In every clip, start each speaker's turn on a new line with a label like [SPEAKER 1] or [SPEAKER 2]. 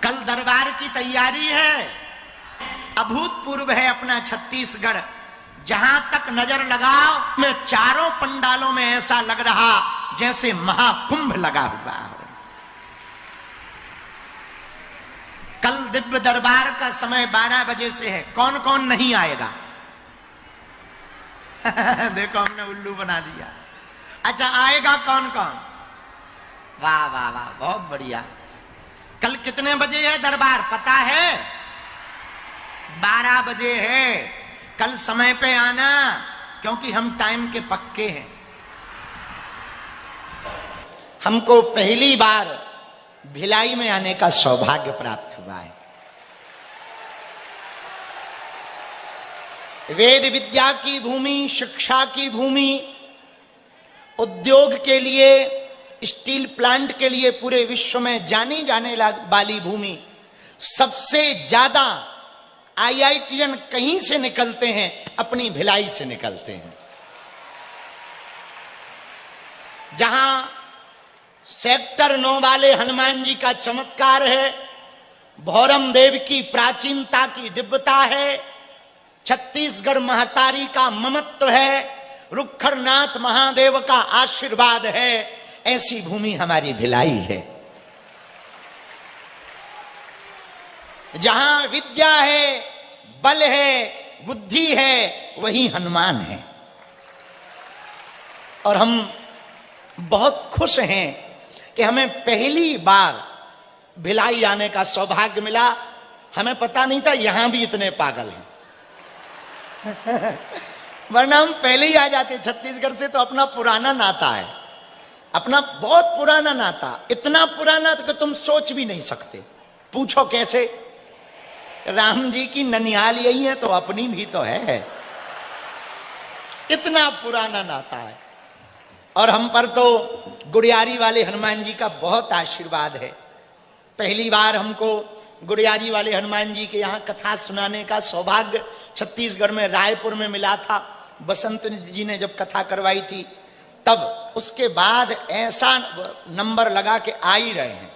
[SPEAKER 1] कल दरबार की तैयारी है, अभूतपूर्व है अपना छत्तीसगढ़। जहां तक नजर लगाओ में चारों पंडालों में ऐसा लग रहा जैसे महाकुंभ लगा हुआ हो। कल दिव्य दरबार का समय 12 बजे से है। कौन कौन नहीं आएगा? देखो हमने उल्लू बना दिया। अच्छा, आएगा कौन कौन? वाह वाह वाह, बहुत बढ़िया। कल कितने बजे है दरबार पता है? 12 बजे है। कल समय पे आना, क्योंकि हम टाइम के पक्के हैं। हमको पहली बार भिलाई में आने का सौभाग्य प्राप्त हुआ है। वेद विद्या की भूमि, शिक्षा की भूमि, उद्योग के लिए, स्टील प्लांट के लिए पूरे विश्व में जानी जाने वाली भूमि। सबसे ज्यादा आईआईटीएन कहीं से निकलते हैं? अपनी भिलाई से निकलते हैं। जहां सेक्टर 9 वाले हनुमान जी का चमत्कार है, भौरम देव की प्राचीनता की दिव्यता है, छत्तीसगढ़ महतारी का ममत्व है, रुखरनाथ महादेव का आशीर्वाद है, ऐसी भूमि हमारी भिलाई है। जहां विद्या है, बल है, बुद्धि है, वही हनुमान है। और हम बहुत खुश हैं कि हमें पहली बार भिलाई आने का सौभाग्य मिला। हमें पता नहीं था यहां भी इतने पागल हैं। वरना हम पहले ही आ जाते। छत्तीसगढ़ से तो अपना पुराना नाता है, अपना बहुत पुराना नाता, इतना पुराना कि तुम सोच भी नहीं सकते। पूछो कैसे? राम जी की ननिहाल यही है तो अपनी भी तो है। इतना पुराना नाता है। और हम पर तो गुड़ियारी वाले हनुमान जी का बहुत आशीर्वाद है। पहली बार हमको गुड़ियारी वाले हनुमान जी के यहाँ कथा सुनाने का सौभाग्य छत्तीसगढ़ में रायपुर में मिला था। बसंत जी ने जब कथा करवाई थी, तब उसके बाद ऐसा नंबर लगा के आ ही रहे हैं।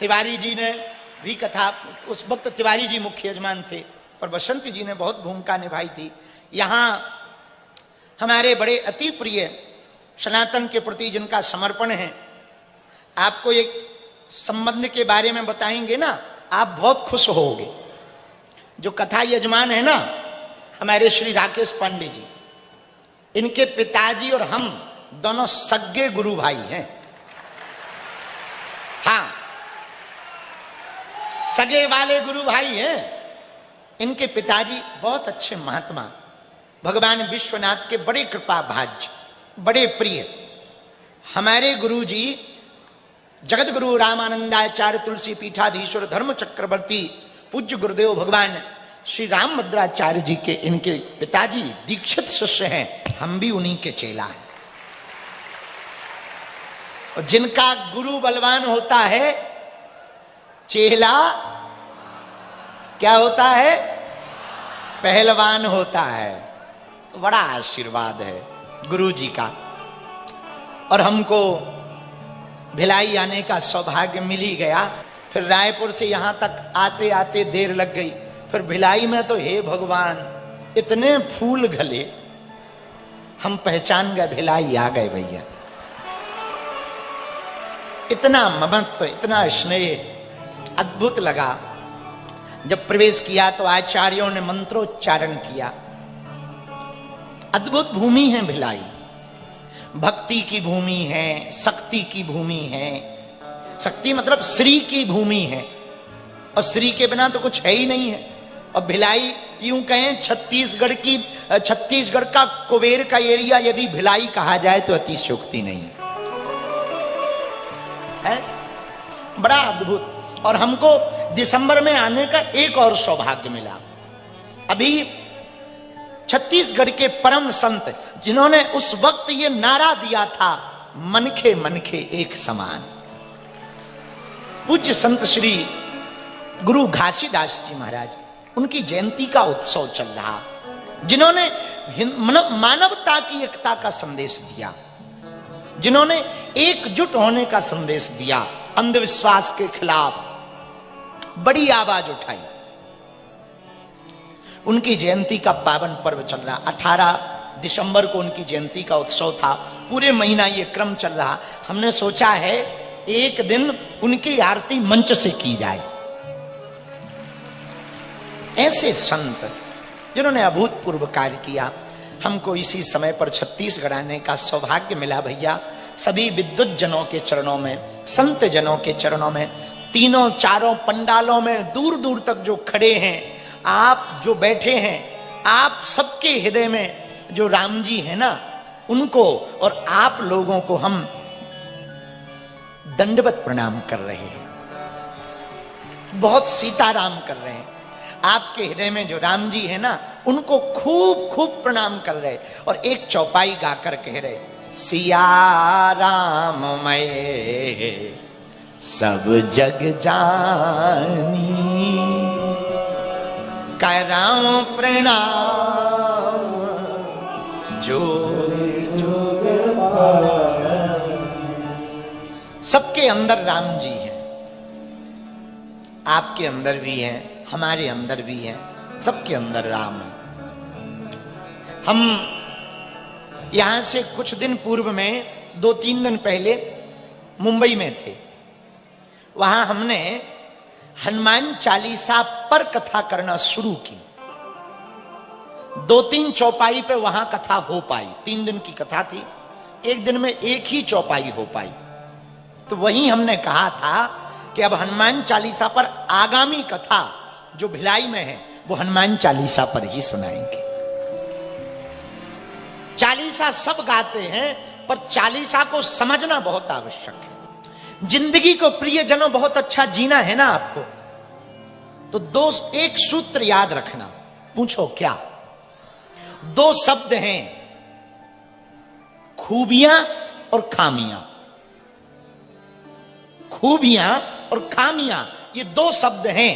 [SPEAKER 1] तिवारी जी ने भी कथा, उस वक्त तिवारी जी मुख्य यजमान थे, पर बसंत जी ने बहुत भूमिका निभाई थी। यहां हमारे बड़े अति प्रिय सनातन के प्रति जिनका समर्पण है, आपको एक संबंध के बारे में बताएंगे ना, आप बहुत खुश होगे। जो कथा यजमान है ना, हमारे श्री राकेश पांडे जी, इनके पिताजी और हम दोनों सगे गुरु भाई हैं। हाँ, सगे वाले गुरु भाई हैं। इनके पिताजी बहुत अच्छे महात्मा, भगवान विश्वनाथ के बड़े कृपा भाज्य, बड़े प्रिय। हमारे गुरु जी जगत गुरु रामानंदाचार्य तुलसी पीठाधीश्वर धर्म चक्रवर्ती पूज्य गुरुदेव भगवान श्री राम भद्राचार्य जी के इनके पिताजी दीक्षित शिष्य हैं। हम भी उन्हीं के चेला हैं। और जिनका गुरु बलवान होता है, चेला क्या होता है? पहलवान होता है। बड़ा आशीर्वाद है गुरु जी का। और हमको भिलाई आने का सौभाग्य मिल ही गया। फिर रायपुर से यहां तक आते आते देर लग गई। फिर भिलाई में तो हे भगवान, इतने फूल गले, हम पहचान गए भिलाई आ गए भैया। इतना ममत्व, इतना स्नेह, अद्भुत लगा। जब प्रवेश किया तो आचार्यों ने मंत्रोच्चारण किया। अद्भुत भूमि है भिलाई। भक्ति की भूमि है, शक्ति की भूमि है। शक्ति मतलब श्री की भूमि है, और श्री के बिना तो कुछ है ही नहीं है। और भिलाई यूं कहें, छत्तीसगढ़ का कुबेर का एरिया यदि भिलाई कहा जाए तो अतिशयोक्ति नहीं है। बड़ा अद्भुत। और हमको दिसंबर में आने का एक और सौभाग्य मिला। अभी छत्तीसगढ़ के परम संत, जिन्होंने उस वक्त ये नारा दिया था, मनखे मनखे एक समान, पूज्य संत श्री गुरु घासीदास जी महाराज, उनकी जयंती का उत्सव चल रहा। जिन्होंने मानवता की एकता का संदेश दिया, जिन्होंने एकजुट होने का संदेश दिया, अंधविश्वास के खिलाफ बड़ी आवाज उठाई। उनकी जयंती का पावन पर्व चल रहा, 18 दिसंबर को उनकी जयंती का उत्सव था। पूरे महीना ये क्रम चल रहा। हमने सोचा है एक दिन उनकी आरती मंच से की जाए। ऐसे संत जिन्होंने अभूतपूर्व कार्य किया, हमको इसी समय पर छत्तीसगढ़ आने का सौभाग्य मिला। भैया सभी विद्वत जनों के चरणों में, संत जनों के चरणों में, तीनों चारों पंडालों में दूर दूर तक जो खड़े हैं, आप जो बैठे हैं, आप सबके हृदय में जो राम जी है ना, उनको और आप लोगों को हम दंडवत प्रणाम कर रहे हैं। बहुत सीताराम कर रहे हैं। आपके हृदय में जो राम जी है ना, उनको खूब खूब प्रणाम कर रहे और एक चौपाई गाकर कह रहे, सिया राम मैं सब जग जानी, कराऊं प्रणाम जो सबके अंदर राम जी है। आपके अंदर भी है, हमारे अंदर भी है, सबके अंदर राम है। हम यहां से कुछ दिन पूर्व में 2-3 दिन पहले मुंबई में थे। वहां हमने हनुमान चालीसा पर कथा करना शुरू की। 2-3 चौपाई पे वहां कथा हो पाई। 3 दिन की कथा थी, एक दिन में एक ही चौपाई हो पाई। तो वहीं हमने कहा था कि अब हनुमान चालीसा पर आगामी कथा जो भिलाई में है वो हनुमान चालीसा पर ही सुनाएंगे। चालीसा सब गाते हैं, पर चालीसा को समझना बहुत आवश्यक है। जिंदगी को प्रियजनों बहुत अच्छा जीना है ना आपको, तो एक सूत्र याद रखना। पूछो क्या? 2 शब्द हैं, खूबियां और खामियां। खूबियां और खामियां, ये 2 शब्द हैं।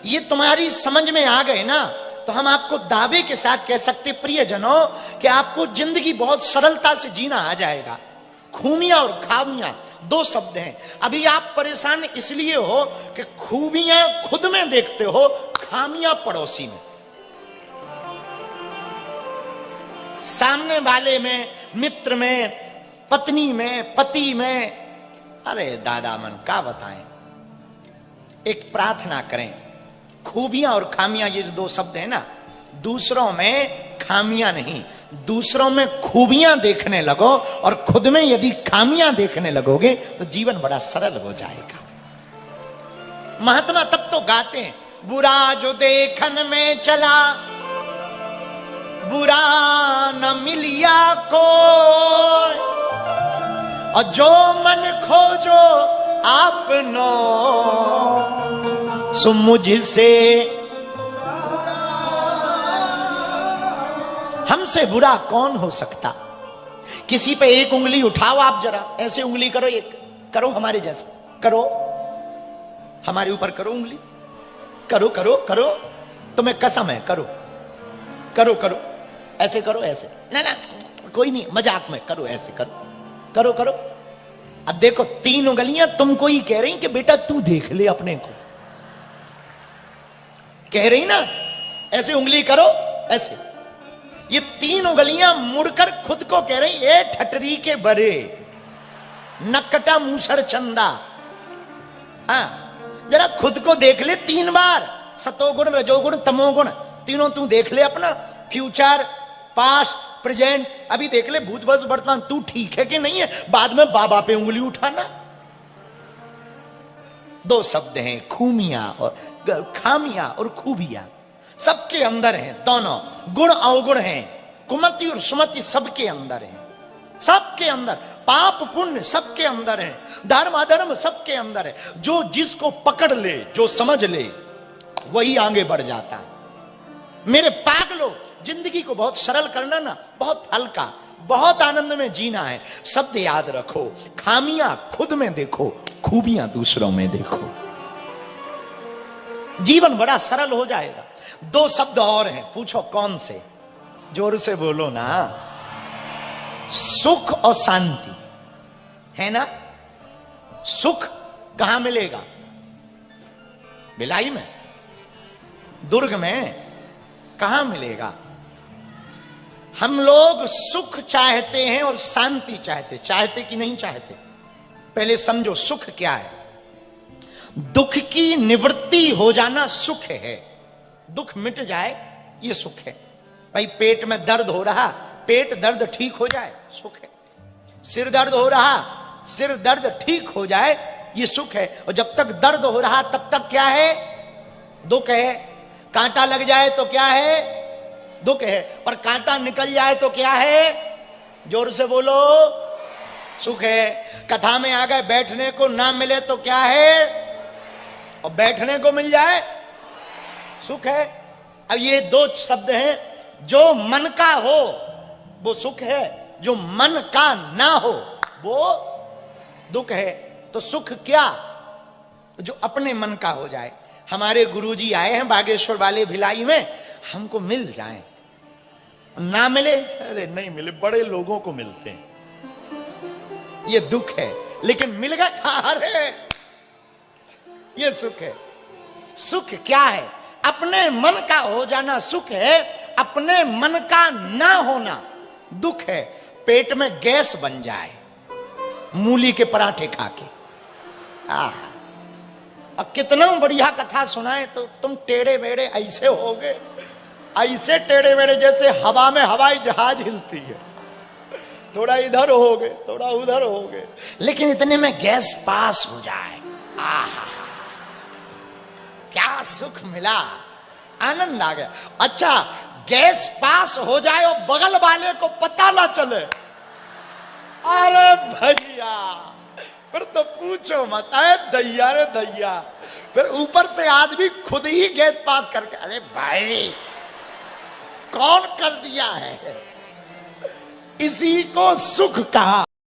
[SPEAKER 1] ये तुम्हारी समझ में आ गए ना, तो हम आपको दावे के साथ कह सकते प्रियजनों कि आपको जिंदगी बहुत सरलता से जीना आ जाएगा। खूबियां और खामियां 2 शब्द हैं। अभी आप परेशान इसलिए हो कि खूबियां खुद में देखते हो, खामियां पड़ोसी में, सामने वाले में, मित्र में, पत्नी में, पति में। अरे दादा मन क्या बताएं। एक प्रार्थना करें, खूबियां और खामियां ये जो 2 शब्द है ना, दूसरों में खामियां नहीं, दूसरों में खूबियां देखने लगो और खुद में यदि खामियां देखने लगोगे तो जीवन बड़ा सरल हो जाएगा। महात्मा तब तो गाते हैं, बुरा जो देखन में चला बुरा न मिलिया को, और जो मन खोजो आपनो सो मुझसे हमसे बुरा कौन हो सकता। किसी पे एक उंगली उठाओ आप, जरा ऐसे उंगली करो, एक करो हमारे जैसे, करो हमारे ऊपर करो उंगली, करो करो करो, तुम्हें कसम है, करो करो करो, ऐसे करो, ऐसे ना ना कोई नहीं, मजाक में करो, ऐसे करो करो करो। अब देखो 3 उंगलियां तुमको ही कह रही कि बेटा तू देख ले अपने को, कह रही ना, ऐसे उंगली करो, ऐसे। ये 3 उंगलियां मुड़कर खुद को कह रही, ए ठटरी के बरे नकटा मूसर चंदा। हाँ, जरा खुद को देख ले 3 बार, सतोगुण, रजोगुण, तमोगुण, तीनों तू देख ले अपना, फ्यूचर, पास्ट, प्रेजेंट। अभी देख ले भूत भविष्य वर्तमान, तू ठीक है कि नहीं है, बाद में बाबा पे उंगली उठाना। 2 शब्द हैं, खूमियां और खामियां और खूबियां सबके अंदर हैं। दोनों गुण अवगुण हैं, कुमति और सुमति सबके अंदर है, सबके अंदर। पाप पुण्य सबके अंदर है, धर्म अधर्म सबके अंदर है। जो जिसको पकड़ ले, जो समझ ले, वही आगे बढ़ जाता है। मेरे पागलों, जिंदगी को बहुत सरल करना ना, बहुत हल्का, बहुत आनंद में जीना है। शब्द याद रखो, खामियां खुद में देखो, खूबियां दूसरों में देखो, जीवन बड़ा सरल हो जाएगा। 2 शब्द और हैं, पूछो कौन से? जोर से बोलो ना। सुख और शांति है ना। सुख कहां मिलेगा? भिलाई में, दुर्ग में कहां मिलेगा? हम लोग सुख चाहते हैं और शांति चाहते कि नहीं चाहते? पहले समझो सुख क्या है। दुख की निवृत्ति हो जाना सुख है। दुख मिट जाए ये सुख है। भाई पेट में दर्द हो रहा, पेट दर्द ठीक हो जाए सुख है। सिर दर्द हो रहा, सिर दर्द ठीक हो जाए ये सुख है। और जब तक दर्द हो रहा तब तक क्या है? दुख है। कांटा लग जाए तो क्या है? दुख है। पर कांटा निकल जाए तो क्या है? जोर से बोलो, सुख है। कथा में आ गए, बैठने को ना मिले तो क्या है? और बैठने को मिल जाए सुख है। अब ये दो शब्द हैं। जो मन का हो वो सुख है, जो मन का ना हो वो दुख है। तो सुख क्या? जो अपने मन का हो जाए। हमारे गुरुजी आए हैं बागेश्वर वाले भिलाई में, हमको मिल जाए। ना मिले, अरे नहीं मिले, बड़े लोगों को मिलते हैं, ये दुख है। लेकिन मिल गए, अरे ये सुख है। सुख क्या है? अपने मन का हो जाना सुख है, अपने मन का ना होना दुख है। पेट में गैस बन जाए मूली के पराठे खा के, और कितना बढ़िया कथा सुनाए तो तुम टेढ़े मेढ़े ऐसे होगे, ऐसे टेढ़े मेढ़े जैसे हवा में हवाई जहाज हिलती है। थोड़ा इधर होगे, थोड़ा उधर होगे, लेकिन इतने में गैस पास हो जाए, क्या सुख मिला, आनंद आ गया। अच्छा, गैस पास हो जाए और बगल वाले को पता ना चले, अरे भैया फिर तो पूछो मत, अरे दैया रे दैया। फिर ऊपर से आदमी खुद ही गैस पास करके, अरे भाई कौन कर दिया है? इसी को सुख कहा।